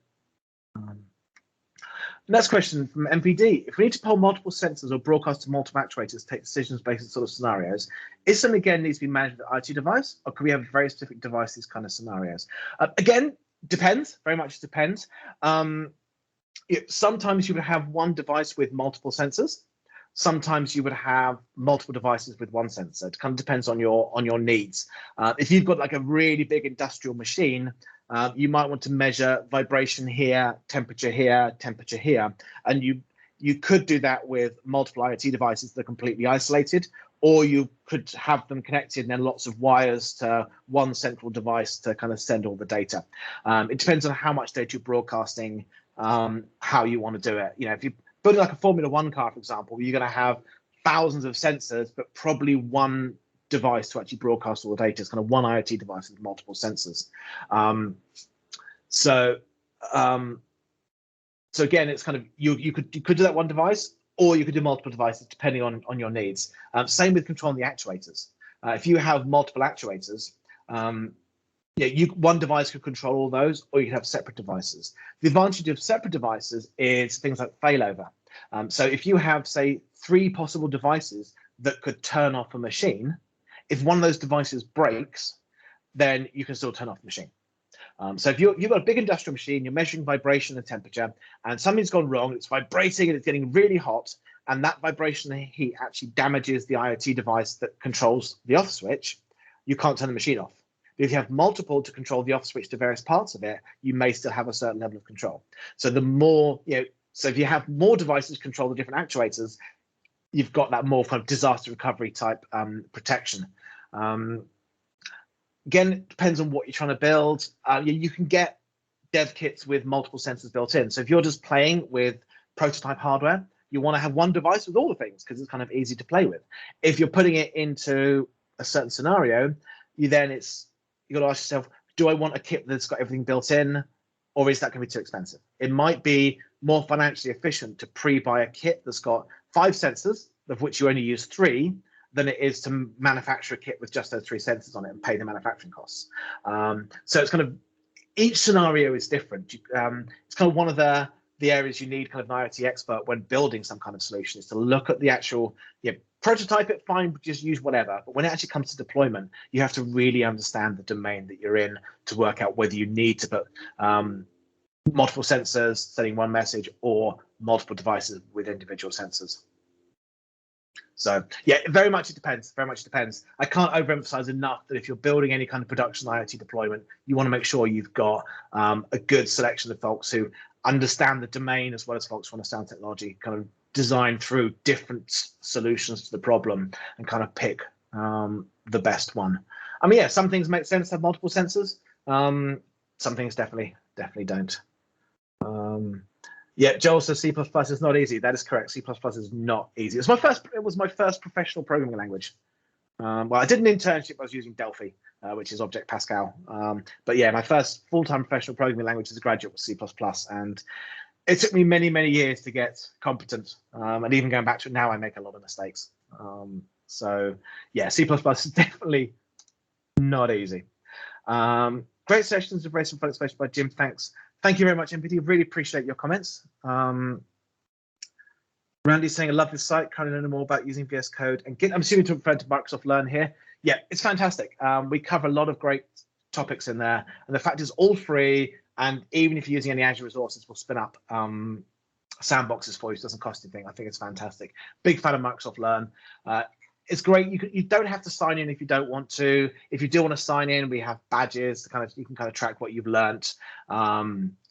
Next question from MPD. If we need to pull multiple sensors or broadcast to multiple actuators to take decisions based on sort of scenarios, is something again needs to be managed with the IoT device, or could we have a very specific device these kind of scenarios? Again, depends, very much depends. Sometimes you would have one device with multiple sensors. Sometimes you would have multiple devices with one sensor. It kind of depends on your needs. If you've got like a really big industrial machine, you might want to measure vibration here, temperature here, and you could do that with multiple IoT devices that are completely isolated, or you could have them connected and then lots of wires to one central device to kind of send all the data. It depends on how much data you're broadcasting, how you want to do it. If you building like a Formula One car, for example, you're going to have thousands of sensors, but probably one device to actually broadcast all the data. It's kind of one IoT device with multiple sensors. So again, it's kind of you could do that one device, or you could do multiple devices depending on your needs. Same with controlling the actuators. If you have multiple actuators, one device could control all those, or you could have separate devices. The advantage of separate devices is things like failover. So if you have, say, 3 possible devices that could turn off a machine, if one of those devices breaks, then you can still turn off the machine. So if you've got a big industrial machine, you're measuring vibration and temperature, and something's gone wrong, it's vibrating and it's getting really hot, and that vibration and heat actually damages the IoT device that controls the off switch, you can't turn the machine off. If you have multiple to control the off switch to various parts of it, you may still have a certain level of control. So the more, so if you have more devices control the different actuators, you've got that more kind of disaster recovery type protection. Again, it depends on what you're trying to build. You can get dev kits with multiple sensors built in. So if you're just playing with prototype hardware, you want to have one device with all the things because it's kind of easy to play with. If you're putting it into a certain scenario, you got to ask yourself, do I want a kit that's got everything built in, or is that going to be too expensive? It might be more financially efficient to pre-buy a kit that's got 5 sensors, of which you only use 3, than it is to manufacture a kit with just those 3 sensors on it and pay the manufacturing costs. So it's kind of, each scenario is different. It's kind of one of the areas you need kind of an IoT expert when building some kind of solution, is to look at the actual, prototype it, fine, just use whatever. But when it actually comes to deployment, you have to really understand the domain that you're in to work out whether you need to put multiple sensors sending one message or multiple devices with individual sensors. So yeah, very much it depends. Very much depends. I can't overemphasize enough that if you're building any kind of production IoT deployment, you want to make sure you've got a good selection of folks who understand the domain as well as folks who understand technology, kind of design through different solutions to the problem and kind of pick the best one. I mean, yeah, some things make sense to have multiple sensors. Some things definitely don't. Yeah, Joel says C++ is not easy. That is correct. C++ is not easy. It was my first professional programming language. Well, I did an internship. I was using Delphi, which is Object Pascal. But yeah, my first full-time professional programming language as a graduate was C++, and it took me many, many years to get competent. And even going back to it now, I make a lot of mistakes. So yeah, C++ is definitely not easy. Great sessions of race and fun exposure by Jim. Thanks. Thank you very much, MPT. Really appreciate your comments. Randy's saying, I love this site. Kind of learn more about using VS Code and Git. I'm assuming to refer to Microsoft Learn here. Yeah, it's fantastic. We cover a lot of great topics in there. And the fact is all free. And even if you're using any Azure resources, we'll spin up sandboxes for you. It doesn't cost anything. I think it's fantastic. Big fan of Microsoft Learn. It's great. You don't have to sign in if you don't want to. If you do want to sign in, we have badges to you can kind of track what you've learnt.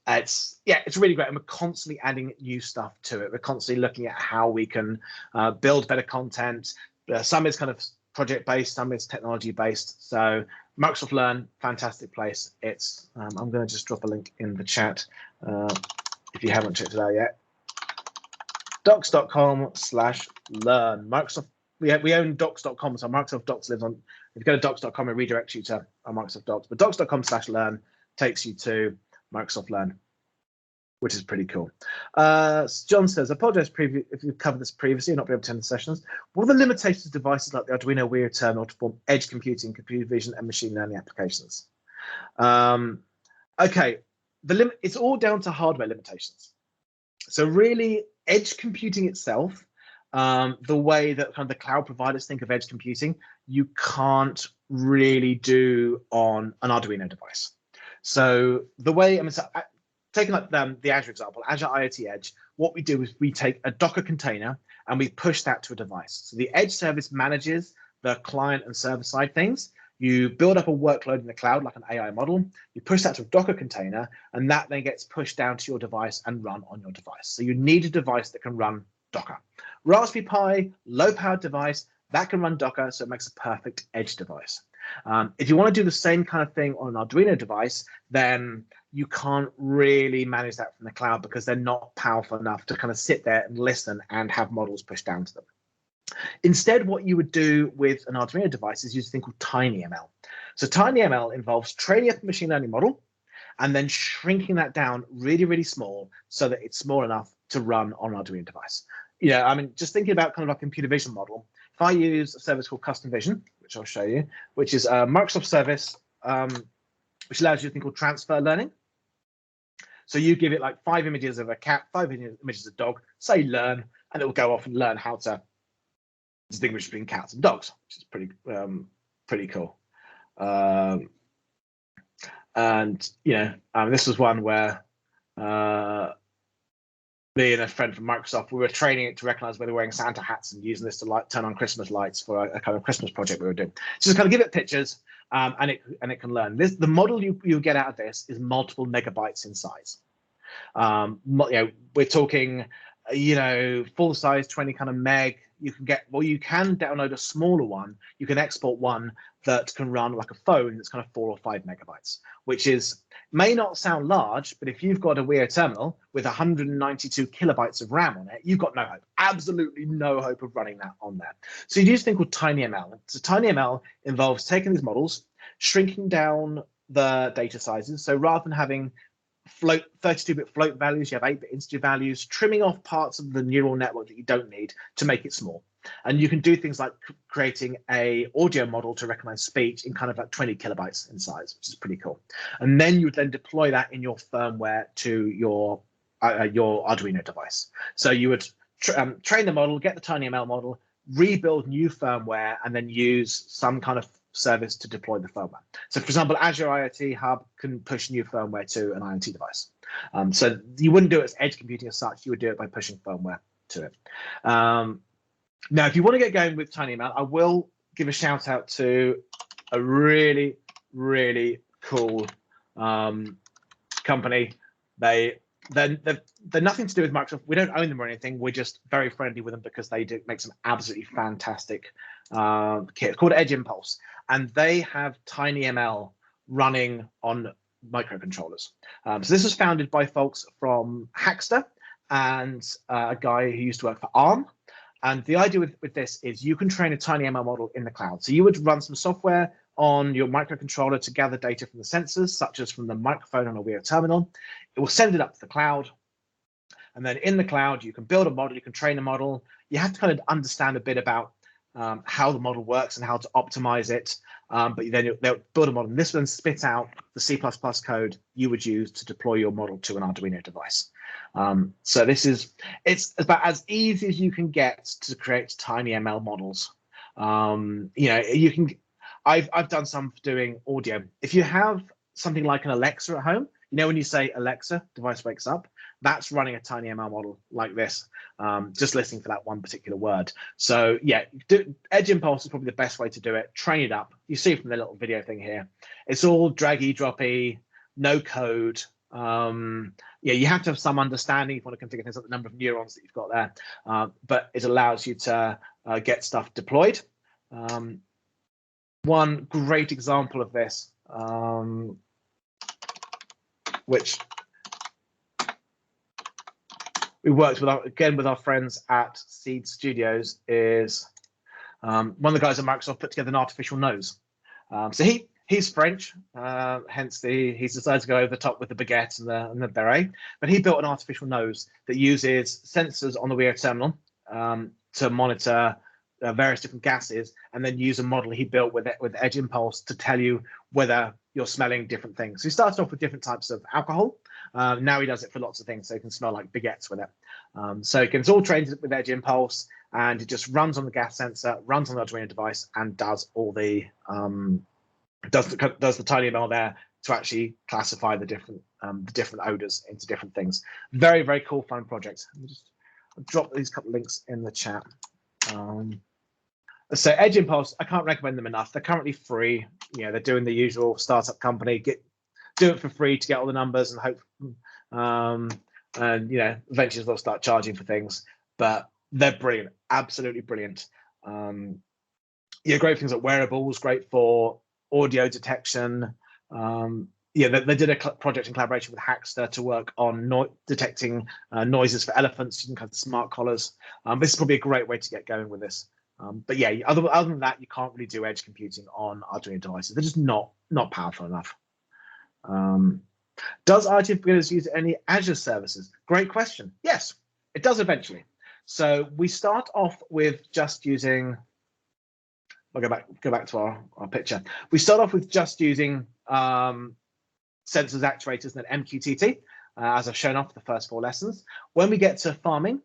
It's really great, and we're constantly adding new stuff to it. We're constantly looking at how we can build better content. Some is kind of project based, some is technology based. So Microsoft Learn, fantastic place. It's I'm going to just drop a link in the chat if you haven't checked it out yet. docs.com/learn. Microsoft. We own docs.com, so Microsoft Docs lives on. If you go to docs.com, it redirects you to Microsoft Docs. But docs.com/learn takes you to Microsoft Learn, which is pretty cool. John says, I apologize if you've covered this previously and not been able to attend the sessions. What are the limitations of devices like the Arduino Weir terminal to form edge computing, computer vision, and machine learning applications? Okay, it's all down to hardware limitations. So really, edge computing itself, the way that kind of the cloud providers think of edge computing, you can't really do on an Arduino device. So the way, I mean, so taking like the Azure example, Azure IoT Edge, what we do is we take a Docker container and we push that to a device. So the edge service manages the client and server side things. You build up a workload in the cloud, like an AI model, you push that to a Docker container, and that then gets pushed down to your device and run on your device. So you need a device that can run Docker. Raspberry Pi, low-powered device, that can run Docker, so it makes a perfect edge device. If you want to do the same kind of thing on an Arduino device, then you can't really manage that from the cloud because they're not powerful enough to kind of sit there and listen and have models pushed down to them. Instead, what you would do with an Arduino device is use a thing called TinyML. So TinyML involves training up a machine learning model and then shrinking that down really, really small so that it's small enough to run on an Arduino device. You know, I mean, just thinking about kind of a computer vision model, if I use a service called Custom Vision, which I'll show you, which is a Microsoft service, which allows you a thing called transfer learning. So you give it like 5 images of a cat, 5 images of a dog, say learn, and it will go off and learn how to distinguish between cats and dogs, which is pretty cool. And you know, this was one where me and a friend from Microsoft, we were training it to recognize whether we're wearing Santa hats and using this to turn on Christmas lights for a kind of Christmas project we were doing. So just kind of give it pictures, and it can learn. The model you get out of this is multiple megabytes in size. You know, we're talking, you know, full size 20 kind of meg. You can download a smaller one. You can export one that can run like a phone that's kind of 4 or 5 megabytes, which may not sound large, but if you've got a Weir terminal with 192 kilobytes of RAM on it, you've got no hope, absolutely no hope of running that on there. So you use a thing called TinyML. So TinyML involves taking these models, shrinking down the data sizes. So rather than having 32-bit float values, you have 8-bit integer values, trimming off parts of the neural network that you don't need to make it small. And you can do things like creating a audio model to recognize speech in kind of like 20 kilobytes in size, which is pretty cool. And then you would then deploy that in your firmware to your Arduino device. So you would train the model, get the TinyML model, rebuild new firmware, and then use some kind of service to deploy the firmware. So for example, Azure IoT Hub can push new firmware to an IoT device. So you wouldn't do it as edge computing as such, you would do it by pushing firmware to it. Now, if you want to get going with TinyML, I will give a shout out to a really, really cool company. They're nothing to do with Microsoft. We don't own them or anything. We're just very friendly with them because they do make some absolutely fantastic kit called Edge Impulse, and they have TinyML running on microcontrollers. So this was founded by folks from Hackster and a guy who used to work for ARM. And the idea with this is you can train a TinyML model in the cloud. So you would run some software on your microcontroller to gather data from the sensors, such as from the microphone on a Weir terminal. It will send it up to the cloud. And then in the cloud, you can build a model, you can train a model. You have to kind of understand a bit about how the model works and how to optimize it. But then they'll build a model. And this will then spit out the C++ code you would use to deploy your model to an Arduino device. So it's about as easy as you can get to create TinyML models. You know, I've done some for doing audio. If you have something like an Alexa at home, you know, when you say Alexa, device wakes up, that's running a TinyML model like this, just listening for that one particular word. So yeah, Edge Impulse is probably the best way to do it. Train it up. You see from the little video thing here, it's all draggy, droppy, no code. Yeah, you have to have some understanding if you want to configure things like the number of neurons that you've got there, but it allows you to get stuff deployed. One great example of this, which we worked with with our friends at Seed Studios, is one of the guys at Microsoft put together an artificial nose. So he's French, hence he's decided to go over the top with the baguette and the beret. But he built an artificial nose that uses sensors on the Weir terminal to monitor various different gases, and then use a model he built with Edge Impulse to tell you whether you're smelling different things. So he started off with different types of alcohol. Now he does it for lots of things, so you can smell like baguettes with it. So again, it's all trained with Edge Impulse, and it just runs on the gas sensor, runs on the Arduino device, and does all the does the tiny ML there to actually classify the different odors into different things. Very, very cool, fun project. Let me just drop these couple of links in the chat. So Edge Impulse, I can't recommend them enough. They're currently free. You know, they're doing the usual startup company, do it for free to get all the numbers and hope, and you know, eventually they'll start charging for things. But they're brilliant, absolutely brilliant. Yeah, great things like wearables, great for audio detection. Yeah, they did a project in collaboration with Hackster to work on detecting noises for elephants using kind of smart collars. This is probably a great way to get going with this. But yeah, other than that, you can't really do edge computing on Arduino devices. They're just not powerful enough. Does IoT Beginners use any Azure services? Great question. Yes, it does eventually. So we start off with just using. I'll go back to our picture. We start off with just using sensors, actuators, and then MQTT, as I've shown off the first 4 lessons. When we get to farming,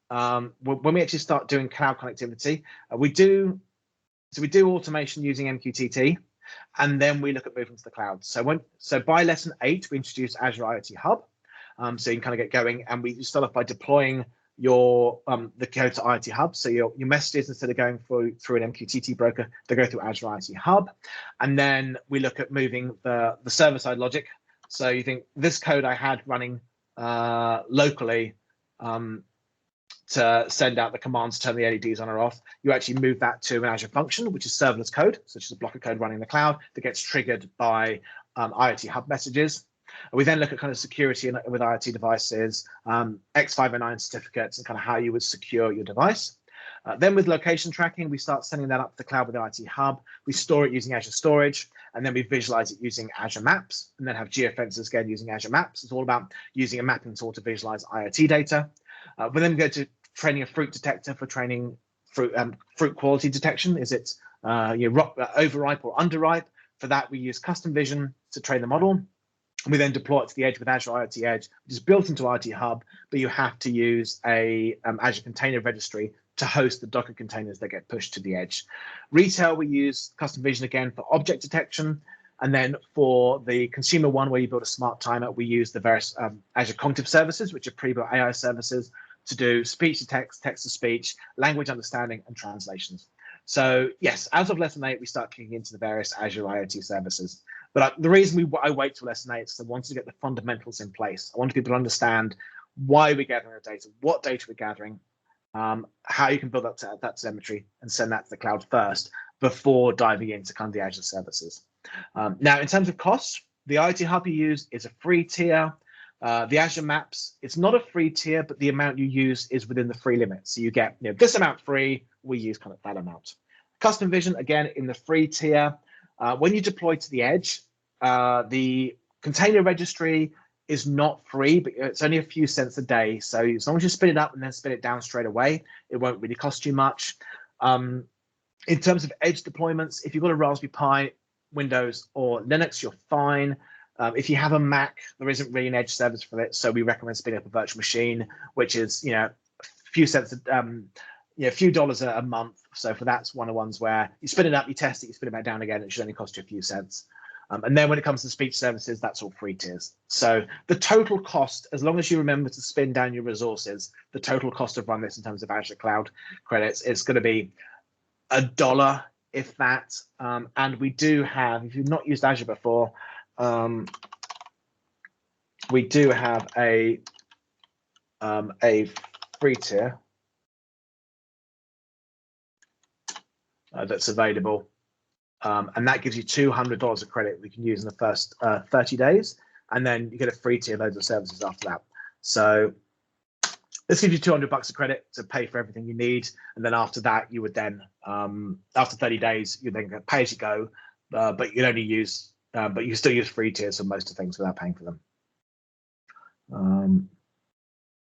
when we actually start doing cloud connectivity, we do automation using MQTT, and then we look at moving to the cloud. So by lesson 8, we introduce Azure IoT Hub, so you can kind of get going, and we start off by deploying your the code to IoT Hub. So your messages, instead of going through an MQTT broker, they go through Azure IoT Hub, and then we look at moving the server side logic. So you think this code I had running locally to send out the commands, turn the LEDs on or off, you actually move that to an Azure function, which is serverless code, such as a block of code running in the cloud that gets triggered by IoT Hub messages. We then look at kind of security with IoT devices, X509 certificates, and kind of how you would secure your device. Then with location tracking, we start sending that up to the cloud with the IoT Hub. We store it using Azure Storage, and then we visualize it using Azure Maps, and then have geofences again using Azure Maps. It's all about using a mapping tool to visualize IoT data. We then go to training a fruit detector for training fruit quality detection. Is it overripe or underripe? For that, we use custom vision to train the model. We then deploy it to the edge with Azure IoT Edge, which is built into IoT Hub, but you have to use a Azure Container Registry to host the Docker containers that get pushed to the edge. Retail, we use custom vision again for object detection. And then for the consumer one, where you build a smart timer, we use the various Azure Cognitive Services, which are pre-built AI services to do speech to text, text to speech, language understanding, and translations. So yes, as of lesson 8, we start kicking into the various Azure IoT services. But the reason I wait till lesson 8 is because I wanted to get the fundamentals in place. I wanted people to understand why we're gathering the data, what data we're gathering, how you can build up that telemetry and send that to the cloud first before diving into kind of the Azure services. Now, in terms of costs, the IoT Hub you use is a free tier. The Azure Maps, it's not a free tier, but the amount you use is within the free limit. So you get this amount free, we use kind of that amount. Custom Vision, again, in the free tier. When you deploy to the edge, the container registry is not free, but it's only a few cents a day. So as long as you spin it up and then spin it down straight away, it won't really cost you much. In terms of edge deployments, if you've got a Raspberry Pi, Windows, or Linux, you're fine. If you have a Mac, there isn't really an edge service for it, so we recommend spinning up a virtual machine, which is a few cents, a few dollars a month. So for that's one of the ones where you spin it up, you test it, you spin it back down again. It should only cost you a few cents. And then when it comes to speech services, that's all free tiers. So the total cost, as long as you remember to spin down your resources, the total cost of run this in terms of Azure Cloud credits is going to be $1, if that. And we do have, if you've not used Azure before, we do have a free tier that's available, and that gives you $200 of credit we can use in the first 30 days, and then you get a free tier, loads of services after that. So this gives you $200 of credit to pay for everything you need, and then after that, you would then after 30 days, you then pay as you go, but you can only use. But you can still use free tiers for most of the things without paying for them.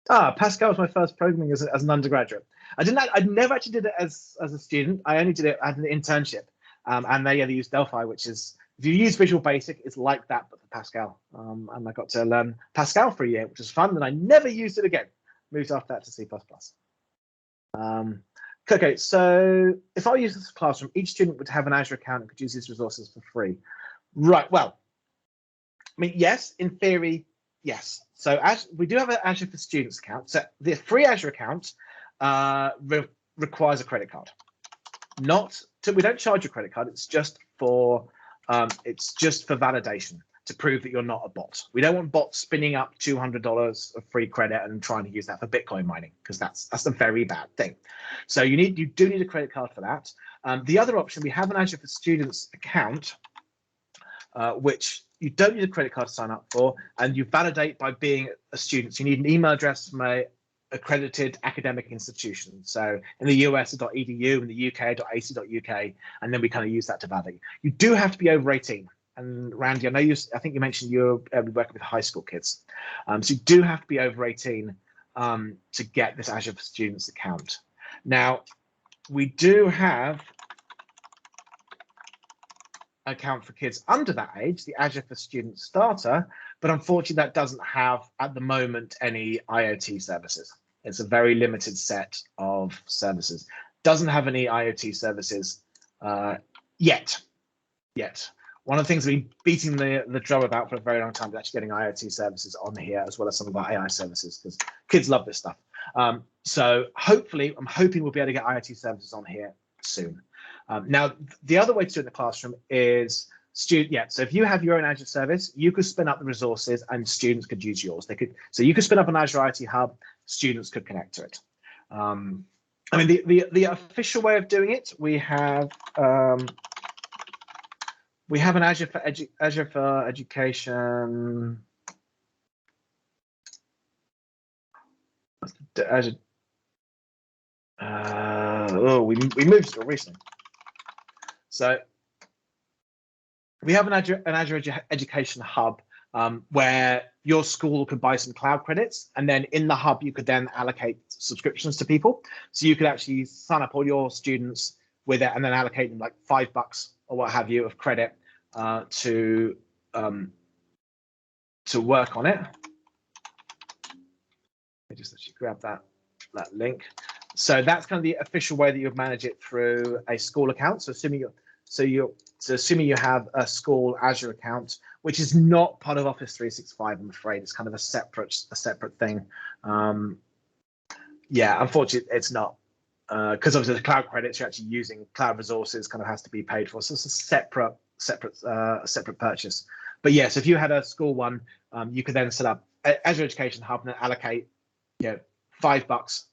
Pascal was my first programming as an undergraduate. I never actually did it as a student. I only did it as an internship. And they use Delphi, which is, if you use Visual Basic, it's like that, but for Pascal. And I got to learn Pascal for a year, which was fun, and I never used it again. Moved after that to C++. Okay, so if I use this classroom, each student would have an Azure account and could use these resources for free. Right, well, I mean, yes, in theory, yes. So as we do have an Azure for Students account. So the free Azure account requires a credit card. We don't charge a credit card. It's just for validation to prove that you're not a bot. We don't want bots spinning up $200 of free credit and trying to use that for Bitcoin mining, because that's a very bad thing. So you do need a credit card for that. The other option, we have an Azure for Students account, which you don't need a credit card to sign up for, and you validate by being a student. So you need an email address from a accredited academic institution. So in the US, it's .edu, in the UK, .ac.uk, and then we kind of use that to validate. You do have to be over 18. And Randy, I think you mentioned you're working with high school kids. So you do have to be over 18 to get this Azure for Students account. Now, we do have an account for kids under that age, the Azure for Students Starter, but unfortunately that doesn't have, at the moment, any IoT services. It's a very limited set of services. Doesn't have any IoT services yet. One of the things we've been beating the drum about for a very long time is actually getting IoT services on here, as well as some of our AI services, because kids love this stuff. So hopefully, I'm hoping we'll be able to get IoT services on here soon. Now, the other way to do it in the classroom is so if you have your own Azure service, you could spin up the resources and students could use yours. So you could spin up an Azure IoT Hub, students could connect to it. I mean, the official way of doing it, we have an Azure for Education. Azure. We moved it recently. So we have an Azure Education Hub where your school could buy some cloud credits, and then in the hub you could then allocate subscriptions to people. So you could actually sign up all your students with it and then allocate them like $5 or what have you of credit to work on it. Let me just actually grab that link. So that's kind of the official way that you would manage it through a school account. So assuming you have a school Azure account, which is not part of Office 365, I'm afraid. It's kind of a separate thing. Yeah, unfortunately, it's not, because obviously the cloud credits you're actually using, cloud resources kind of has to be paid for. So it's a separate purchase. But yes, if you had a school one, you could then set up Azure Education Hub and then allocate, $5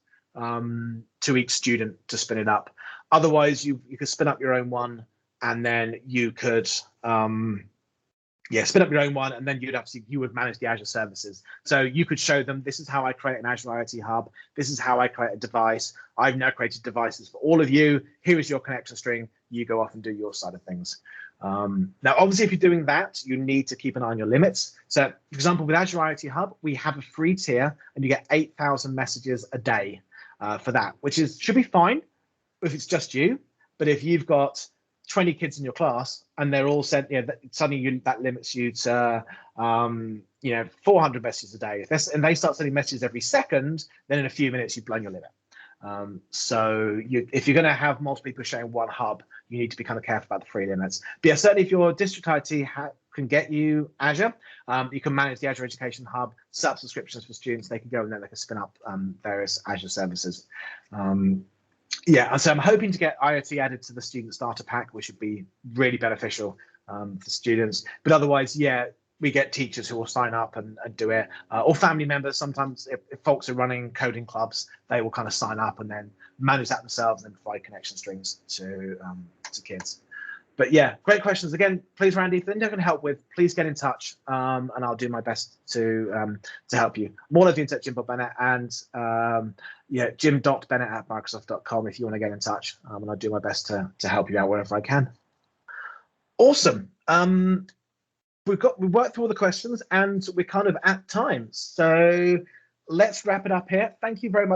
to each student to spin it up. Otherwise, you could spin up your own one, and then you could spin up your own one, and then you would manage the Azure services. So you could show them, this is how I create an Azure IoT Hub. This is how I create a device. I've now created devices for all of you. Here is your connection string. You go off and do your side of things. Now, obviously, if you're doing that, you need to keep an eye on your limits. So, for example, with Azure IoT Hub, we have a free tier, and you get 8,000 messages a day for that, which should be fine if it's just you. But if you've got 20 kids in your class and they're all sent, suddenly that limits you to 400 messages a day. And they start sending messages every second, then in a few minutes you've blown your limit. So if you're going to have multiple people sharing one hub, you need to be kind of careful about the free limits. But yeah, certainly if your district IT can get you Azure, you can manage the Azure Education Hub, set up subscriptions for students. They can go and then they can spin up various Azure services. Yeah, so I'm hoping to get IoT added to the student starter pack, which would be really beneficial for students. But otherwise, yeah, we get teachers who will sign up and do it, or family members. Sometimes if folks are running coding clubs, they will kind of sign up and then manage that themselves and provide connection strings to kids. But yeah, great questions. Again, please, Randy, if anything I can help with, please get in touch, and I'll do my best to help you. More of you at Jim Bennett, and jim.bennett@microsoft.com if you want to get in touch, and I'll do my best to help you out wherever I can. Awesome. We've worked through all the questions, and we're kind of at time. So let's wrap it up here. Thank you very much.